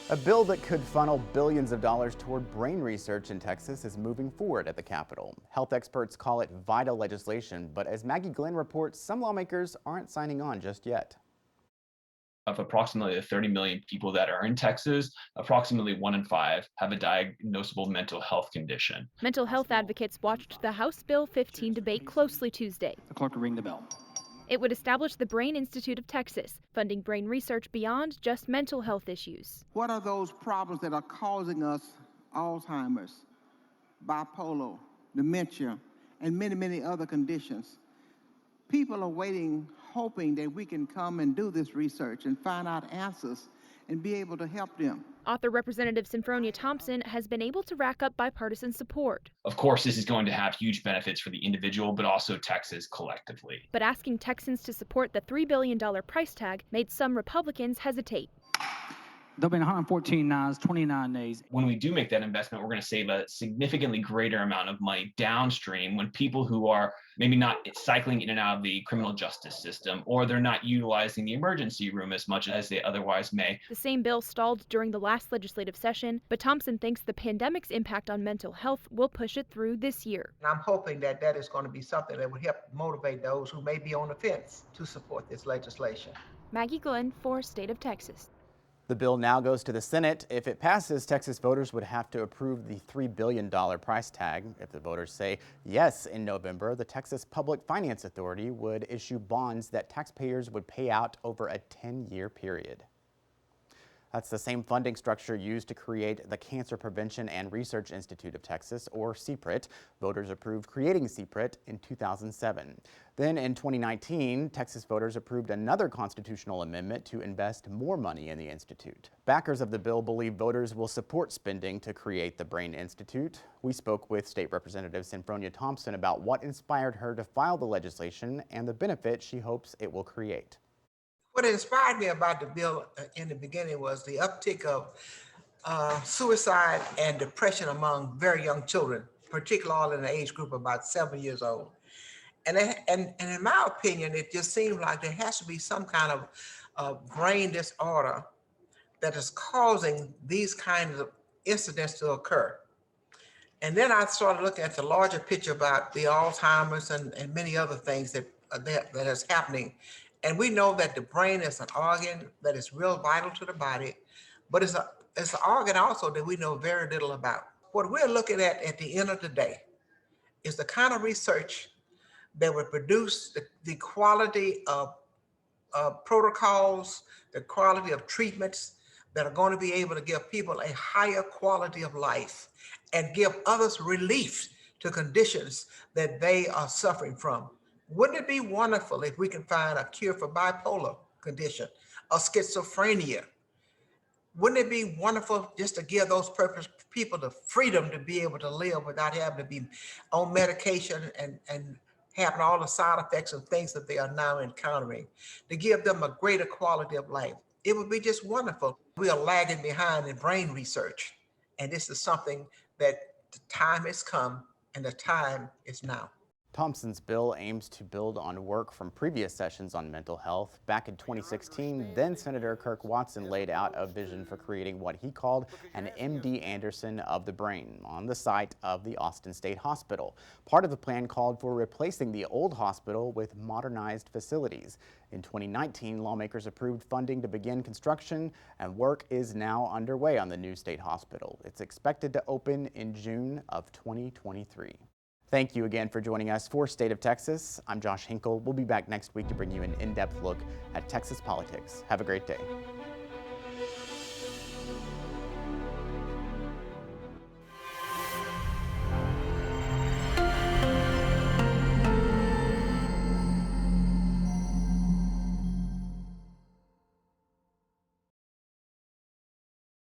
A bill that could funnel billions of dollars toward brain research in Texas is moving forward at the Capitol. Health experts call it vital legislation, but as Maggie Glenn reports, some lawmakers aren't signing on just yet. Of approximately 30 million people that are in Texas, approximately 1 in 5 have a diagnosable mental health condition. Mental health advocates watched the House Bill 15 debate closely Tuesday. The clerk will ring the bell. It would establish the Brain Institute of Texas, funding brain research beyond just mental health issues. What are those problems that are causing us Alzheimer's, bipolar, dementia, and many, many other conditions? People are waiting, hoping that we can come and do this research and find out answers and be able to help them. Author Representative Sinfronia Thompson has been able to rack up bipartisan support. Of course, this is going to have huge benefits for the individual, but also Texas collectively. But asking Texans to support the $3 billion price tag made some Republicans hesitate. There'll be 114 no's, 29 nays. When we do make that investment, we're going to save a significantly greater amount of money downstream when people who are maybe not cycling in and out of the criminal justice system, or they're not utilizing the emergency room as much as they otherwise may. The same bill stalled during the last legislative session, but Thompson thinks the pandemic's impact on mental health will push it through this year. And I'm hoping that that is going to be something that will help motivate those who may be on the fence to support this legislation. Maggie Glenn for State of Texas. The bill now goes to the Senate. If it passes, Texas voters would have to approve the $3 billion price tag. If the voters say yes in November, the Texas Public Finance Authority would issue bonds that taxpayers would pay out over a 10-year period. That's the same funding structure used to create the Cancer Prevention and Research Institute of Texas, or CPRIT. Voters approved creating CPRIT in 2007. Then in 2019, Texas voters approved another constitutional amendment to invest more money in the institute. Backers of the bill believe voters will support spending to create the Brain Institute. We spoke with State Representative Sinfronia Thompson about what inspired her to file the legislation and the benefit she hopes it will create. What inspired me about the bill in the beginning was the uptick of suicide and depression among very young children, particularly in the age group of about 7 years old. And in my opinion, it just seems like there has to be some kind of brain disorder that is causing these kinds of incidents to occur. And then I started looking at the larger picture about the Alzheimer's and many other things that is happening. And we know that the brain is an organ that is real vital to the body, but it's an organ also that we know very little about. What we're looking at the end of the day is the kind of research that would produce the quality of protocols, the quality of treatments that are going to be able to give people a higher quality of life and give others relief to conditions that they are suffering from. Wouldn't it be wonderful if we can find a cure for bipolar condition or schizophrenia? Wouldn't it be wonderful just to give those people the freedom to be able to live without having to be on medication and having all the side effects of things that they are now encountering, to give them a greater quality of life? It would be just wonderful. We are lagging behind in brain research, and this is something that the time has come and the time is now. Thompson's bill aims to build on work from previous sessions on mental health. Back in 2016, then Senator Kirk Watson laid out a vision for creating what he called an MD Anderson of the brain on the site of the Austin State Hospital. Part of the plan called for replacing the old hospital with modernized facilities. In 2019, lawmakers approved funding to begin construction, and work is now underway on the new state hospital. It's expected to open in June of 2023. Thank you again for joining us for State of Texas. I'm Josh Hinkle. We'll be back next week to bring you an in-depth look at Texas politics. Have a great day.